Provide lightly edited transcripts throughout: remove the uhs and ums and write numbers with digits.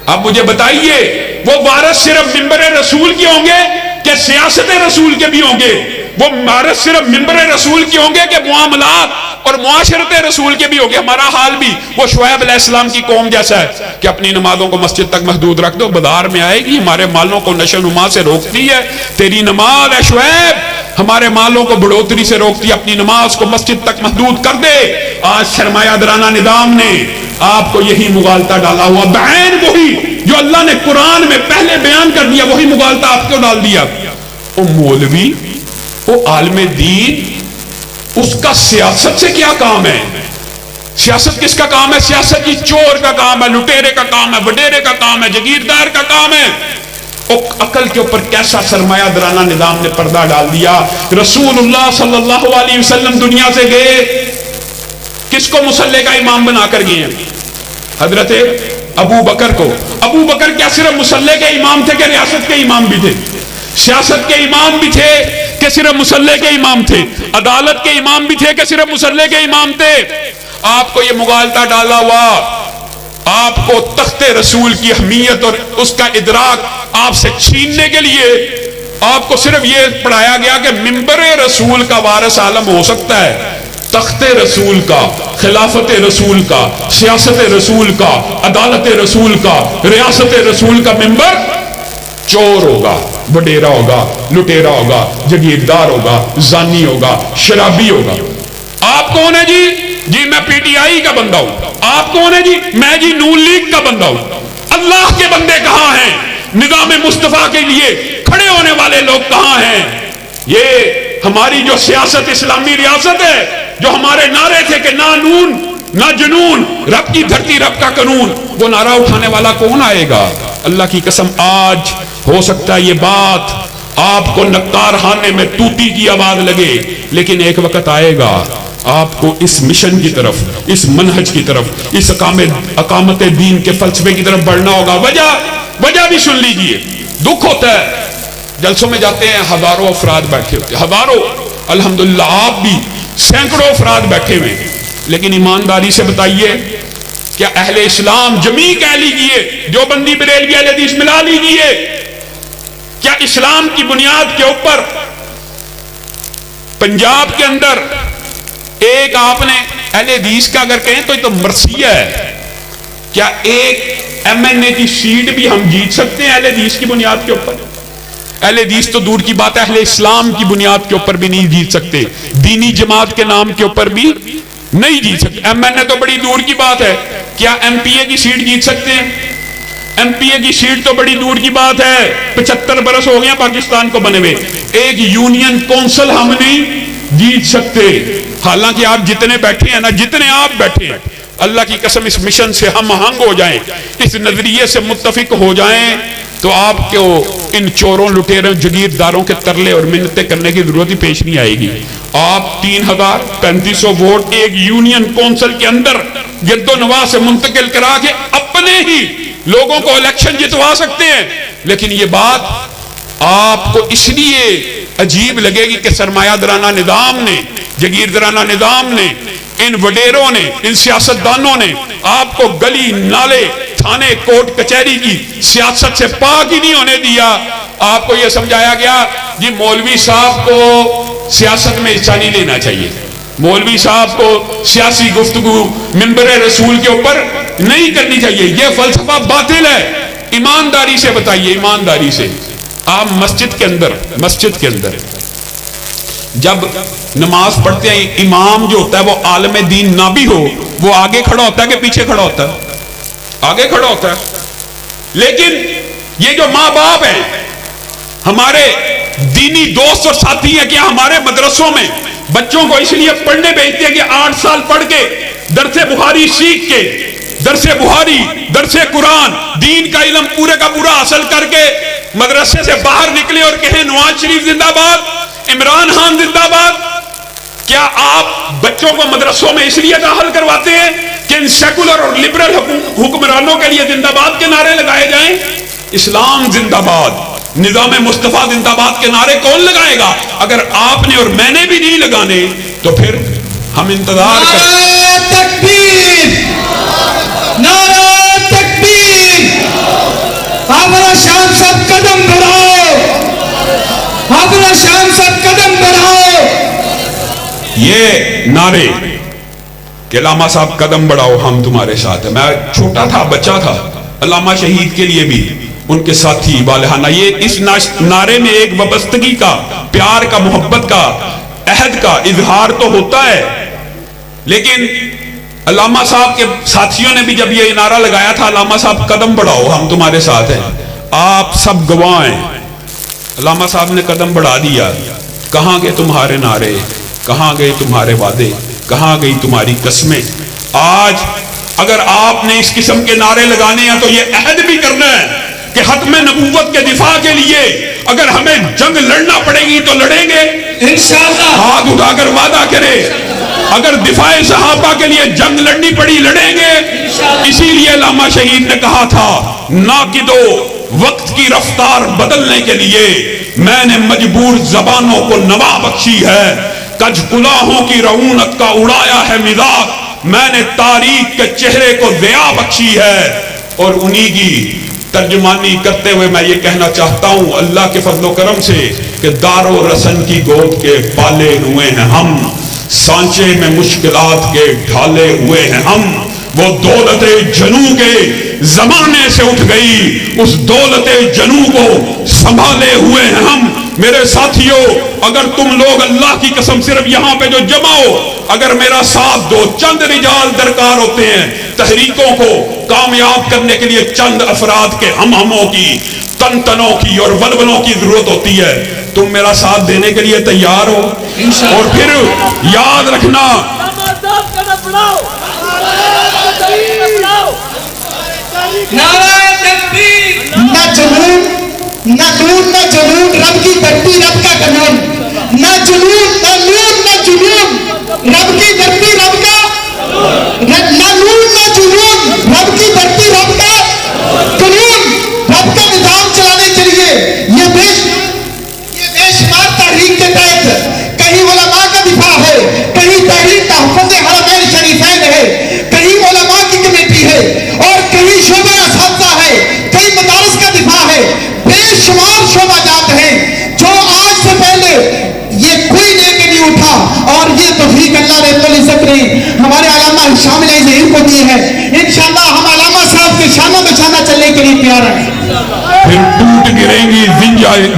اب مجھے بتائیے وہ وارث صرف منبر رسول کے ہوں گے کہ سیاست رسول کے بھی ہوں گے؟ وہ وارث صرف منبر رسول کے ہوں گے کہ معاملات اور معاشرت رسول کے بھی ہوں گے؟ ہمارا حال بھی وہ شعیب علیہ السلام کی قوم جیسا ہے کہ اپنی نمازوں کو مسجد تک محدود رکھ دو، بازار میں آئے گی ہمارے مالوں کو نشو و نما سے روکتی ہے، تیری نماز ہے شعیب ہمارے مالوں کو بڑھوتری سے روکتی ہے، اپنی نماز کو مسجد تک محدود کر دے۔ آج سرمایہ دارانہ نظام نے آپ کو یہی مغالطہ ڈالا ہوا، بعین وہی جو اللہ نے قرآن میں پہلے بیان کر دیا، وہی مغالطہ آپ کو ڈال دیا۔ وہ مولوی، وہ عالم دین، اس کا سیاست سے کیا کام ہے؟ سیاست کس کا کام ہے؟ سیاست کی چور کا کام ہے، لٹیرے کا کام ہے، وڈیرے کا کام ہے، جگیردار کا کام ہے۔ عقل کے اوپر کیسا سرمایہ دارانہ نظام نے پردہ ڈال دیا۔ رسول اللہ صلی اللہ علیہ وسلم دنیا سے گئے، کس کو مصلی کا امام بنا کر گئے ہیں؟ حضرت ابو بکر کو۔ ابو بکر کیا صرف مصلی کے امام تھے کہ ریاست کے امام بھی تھے؟ سیاست کے امام بھی تھے کہ صرف مصلی کے امام تھے؟ عدالت کے امام بھی تھے کہ صرف مصلی کے امام تھے؟ آپ کو یہ مغالطہ ڈالا ہوا، آپ کو تخت رسول کی اہمیت اور اس کا ادراک آپ سے چھیننے کے لیے آپ کو صرف یہ پڑھایا گیا کہ منبر رسول کا وارث عالم ہو سکتا ہے، تخت رسول کا، خلافت رسول کا، سیاست رسول کا، عدالت رسول کا، ریاست رسول کا ممبر چور ہوگا، وڈیرا ہوگا، لٹیرا ہوگا، جگیردار ہوگا، زانی ہوگا، شرابی ہوگا۔ آپ کون ہے جی؟ جی میں پی ٹی آئی کا بندہ ہوں۔ آپ کون ہے جی؟ میں جی نون لیگ کا بندہ ہوں۔ اللہ کے بندے کہاں ہیں؟ نظام مصطفیٰ کے لیے کھڑے ہونے والے لوگ کہاں ہیں؟ یہ ہماری جو سیاست اسلامی ریاست ہے، جو ہمارے نعرے تھے کہ نہ نون نہ جنون، رب کی دھرتی رب کا قانون، وہ نعرہ اٹھانے والا کون آئے گا؟ اللہ کی قسم آج ہو سکتا ہے یہ بات آپ کو نقار خانے میں توتی کی آواز لگے، لیکن ایک وقت آئے گا آپ کو اس مشن کی طرف، اس منہج کی طرف، اس اقامت دین کے فلسفے کی طرف بڑھنا ہوگا۔ وجہ بھی سن لیجئے۔ دکھ ہوتا ہے جلسوں میں جاتے ہیں، ہزاروں افراد بیٹھے ہوتے ہیں، ہزاروں، الحمدللہ آپ بھی سینکڑوں افراد بیٹھے ہوئے، لیکن ایمانداری سے بتائیے کیا اہل اسلام جمیع کہہ لیجئے، جو بندی بریلوی اہل حدیث ملا لیجئے، کیا اسلام کی بنیاد کے اوپر پنجاب کے اندر ایک آپ نے اہل حدیث کا اگر کہیں تو یہ تو مرثیہ ہے، کیا ایک ایم این اے کی سیٹ بھی ہم جیت سکتے ہیں اہل حدیث کی بنیاد کے اوپر؟ اہل حدیث تو دور کی بات ہے، اہل اسلام کی بنیاد کے اوپر بھی نہیں جیت سکتے، دینی جماعت کے نام کے اوپر بھی نہیں جیت سکتے۔ ایم این اے تو بڑی دور کی بات ہے، کیا ایم پی اے کی سیٹ جیت سکتے ہیں؟ ایم پی اے کی سیٹ تو بڑی دور کی بات ہے، 75 برس ہو گیا پاکستان کو بنے ہوئے، ایک یونین کونسل ہم نہیں جیت سکتے۔ حالانکہ آپ جتنے بیٹھے ہیں نا، جتنے آپ بیٹھے ہیں، اللہ کی قسم اس مشن سے ہم آہنگ ہو جائیں، اس نظریے سے متفق ہو جائیں تو آپ کو ان چوروں، لٹیروں، جگیرداروں کے ترلے اور منتیں کرنے کی ضرورت ہی پیش نہیں آئے گی۔ آپ 3000-3500 ووٹ ایک یونین کونسل کے اندر گرد و نواح سے منتقل کرا کے اپنے ہی لوگوں کو الیکشن جتوا سکتے ہیں، لیکن یہ بات آپ کو اس لیے عجیب لگے گی کہ سرمایہ دارانہ نظام نے، جگیردارانہ نظام نے، ان وڈیروں نے، ان سیاستدانوں نے آپ کو گلی نالے تھانے کوٹ کچہری کی سیاست سے پاک ہی نہیں ہونے دیا۔ آپ کو یہ سمجھایا گیا جی مولوی صاحب کو سیاست میں حصہ نہیں لینا چاہیے، مولوی صاحب کو سیاسی گفتگو منبر رسول کے اوپر نہیں کرنی چاہیے، یہ فلسفہ باطل ہے۔ ایمانداری سے بتائیے، ایمانداری سے آپ مسجد کے اندر جب نماز پڑھتے ہیں، امام جو ہوتا ہے وہ عالم دین نہ بھی ہو، وہ آگے کھڑا ہوتا ہے کہ پیچھے کھڑا ہوتا ہے؟ آگے کھڑا ہوتا ہے۔ لیکن یہ جو ماں باپ ہیں، ہمارے دینی دوست اور ساتھی ہیں، کیا ہمارے مدرسوں میں بچوں کو اس لیے پڑھنے بھیجتے ہیں کہ 8 سال پڑھ کے درس بخاری سیکھ کے، درس بخاری، درس قرآن، دین کا علم پورے کا پورا حاصل کر کے مدرسے سے باہر نکلے اور کہیں نواز شریف زندہ باد، عمران خان زندہ باد؟ کیا آپ بچوں کو مدرسوں میں اس لیے داخل کرواتے ہیں کہ ان سیکولر اور لبرل حکمرانوں کے لیے زندہ باد کے نعرے لگائے جائیں؟ اسلام زندہ باد، نظام مصطفیٰ زندہ باد کے نعرے کون لگائے گا؟ اگر آپ نے اور میں نے بھی نہیں لگانے تو پھر ہم انتظار کریں۔ نعرہ تکبیر، نعرہ تکبیر، یہ نعرے کہ علامہ صاحب قدم بڑھاؤ ہم تمہارے ساتھ ہیں. میں چھوٹا تھا, بچہ تھا, علامہ شہید کے لیے بھی ان کے ساتھی والہانہ, یہ اس نعرے میں ایک وابستگی کا, پیار کا, محبت کا, عہد کا اظہار تو ہوتا ہے. لیکن علامہ صاحب کے ساتھیوں نے بھی جب یہ نعرہ لگایا تھا, علامہ صاحب قدم بڑھاؤ ہم تمہارے ساتھ ہیں, آپ سب گواہ ہیں, علامہ صاحب نے قدم بڑھا دیا. کہاں گئے تمہارے نعرے, کہاں گئے تمہارے وعدے, کہاں گئی تمہاری قسمیں؟ آج اگر آپ نے اس قسم کے نعرے لگانے ہیں تو یہ عہد بھی کرنا ہے کہ ختم نبوت کے دفاع کے لیے اگر ہمیں جنگ لڑنا پڑے گی تو لڑیں گے انشاءاللہ. ہاتھ اٹھا کر وعدہ کرے, اگر دفاع صحابہ کے لیے جنگ لڑنی پڑی لڑیں گے. اسی لیے علامہ شہید نے کہا تھا, ناقدو وقت کی رفتار بدلنے کے لیے میں نے مجبور زبانوں کو نوا بخشی ہے, کج کلاہوں کی رعونت کا اڑایا ہے مزاج, میں نے تاریخ کے چہرے کو ضیاء بخشی ہے. اور انہی کی ترجمانی کرتے ہوئے میں یہ کہنا چاہتا ہوں اللہ کے فضل و کرم سے کہ دار و رسن کی گود کے پالے ہوئے ہیں ہم, سانچے میں مشکلات کے ڈھالے ہوئے ہیں ہم. وہ دولت جنوں کے زمانے سے اٹھ گئی, اس دولت جنوں کو سنبھالے ہوئے ہیں ہم. میرے ساتھیوں, اگر تم لوگ اللہ کی قسم صرف یہاں پہ جو جمع ہو, اگر میرا ساتھ دو, چند رجال درکار ہوتے ہیں تحریکوں کو کامیاب کرنے کے لیے, چند افراد کے ہموں کی, تن تنوں کی اور ولولوں کی ضرورت ہوتی ہے. تم میرا ساتھ دینے کے لیے تیار ہو؟ اور پھر یاد رکھنا, نہ جنون نہ نون نہ جنون, رب کی دھرتی رب کا قانون, نہ جنون نہ نون نہ جنون, رب کی دھرتی رب کا, نہ نون نہ جنون, رب کی دھرتی رب کا قانون, رب کا نظام چلانے کے لیے یہ بے شمار تحریک کے تحت کہیں علماء کا دفاع ہے, کہیں تحریک تحفظ حرمین شریفین ہے, کہیں علماء کی کمیٹی ہے, اور کہیں شعبہ اساتذہ ہے, کئی مدارس کا دفاع ہے. بے شمار شعبہ جات ہیں جو آج سے پہلے یہ کوئی لے کے نہیں اٹھا, اور یہ توفیق اللہ رب العزت نے ہمارے علامہ شامل ذہن کو دی ہے. انشاءاللہ ہم علامہ صاحب کے شانہ بشانہ چلنے کے لیے تیار ہیں. پھر ٹوٹ گریں گی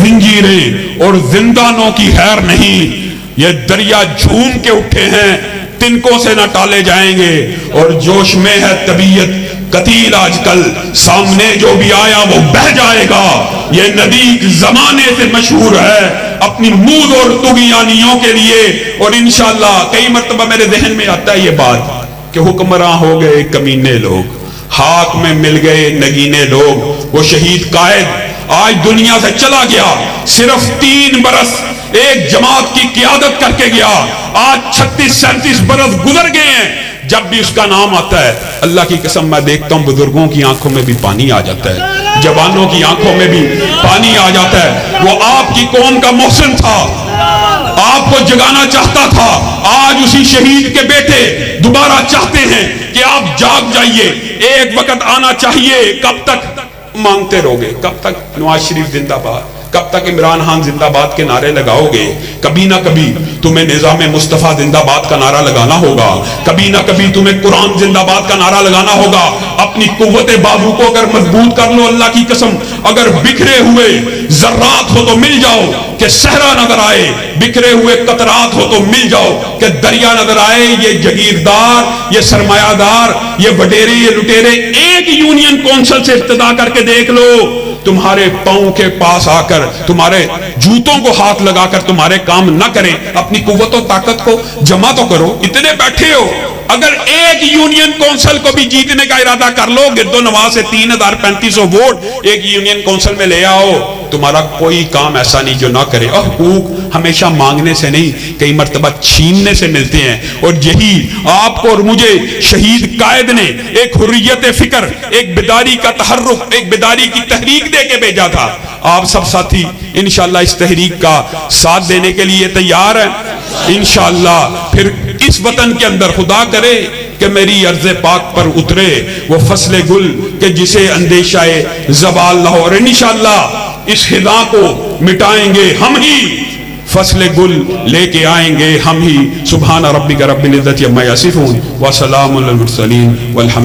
زنجیریں اور زندانوں کی خیر نہیں, یہ دریا جھوم کے اٹھے ہیں تنکوں سے نہ ٹالے جائیں گے, اور جوش میں ہے طبیعت قتیل آج کل, سامنے جو بھی آیا وہ بہ جائے گا. یہ ندی زمانے سے مشہور ہے اپنی مود اور طغیانیوں کے لیے. اور انشاءاللہ کئی مرتبہ میرے ذہن میں آتا ہے یہ بات کہ حکمراں ہو گئے کمینے لوگ, خاک میں مل گئے نگینے لوگ. وہ شہید قائد آج دنیا سے چلا گیا, صرف 3 برس ایک جماعت کی قیادت کر کے گیا, آج 36-37 برس گزر گئے ہیں. جب بھی اس کا نام آتا ہے اللہ کی قسم میں دیکھتا ہوں بزرگوں کی آنکھوں میں بھی پانی آ جاتا ہے, جوانوں کی آنکھوں میں بھی پانی آ جاتا ہے. وہ آپ کی قوم کا محسن تھا, آپ کو جگانا چاہتا تھا, آج اسی شہید کے بیٹے دوبارہ چاہتے ہیں کہ آپ جاگ جائیے. ایک وقت آنا چاہیے, کب تک مانگتے رہو گے, کب تک نواز شریف زندہ باد, کب تک عمران خان زندہ باد کے نعرے لگاؤ گے؟ کبھی نہ کبھی تمہیں نظام مصطفیٰ زندہ باد کا نعرہ لگانا ہوگا, کبھی نہ کبھی تمہیں قرآن زندہ باد کا نعرہ لگانا ہوگا. اپنی قوت بازو کو اگر مضبوط کر لو, اللہ کی قسم اگر بکھرے ہوئے ذرات ہو تو مل جاؤ کہ صحرا نظر آئے, بکھرے ہوئے قطرات ہو تو مل جاؤ کہ دریا نظر آئے. یہ جگیردار, یہ سرمایہ دار, یہ وڈیرے, یہ لٹیرے ایک یونین کونسل سے ابتدا کر کے دیکھ لو, تمہارے پاؤں کے پاس آ کر تمہارے جوتوں کو ہاتھ لگا کر تمہارے کام نہ کریں. اپنی قوت و طاقت کو جمع تو کرو, اتنے بیٹھے ہو. اگر ایک یونین کونسل کو بھی جیتنے کا ارادہ کر لو, گرد و نواز سے 3350 ووٹ ایک یونین کونسل میں لے آؤ, تمہارا کوئی کام ایسا نہیں جو نہ کرے. اور حقوق ہمیشہ مانگنے سے نہیں, کئی مرتبہ چھیننے سے ملتے ہیں. اور یہی آپ کو اور مجھے شہید قائد نے ایک حریت فکر, ایک بیداری کا تحرک, ایک بیداری کی تحریک دے کے بھیجا تھا. آپ سب ساتھی انشاءاللہ اس تحریک کا ساتھ دینے کے لیے تیار ہیں انشاءاللہ. پھر اس وطن کے اندر خدا کرے کہ میری عرض پاک پر اترے وہ فصل گل کہ جسے اندیشہ زوال نہ ہو. اور انشاءاللہ اس خدا کو مٹائیں گے ہم ہی, فصل گل لے کے آئیں گے ہم ہی. سبحان ربک رب العزت عما یصفون وسلام علی المرسلین والحمد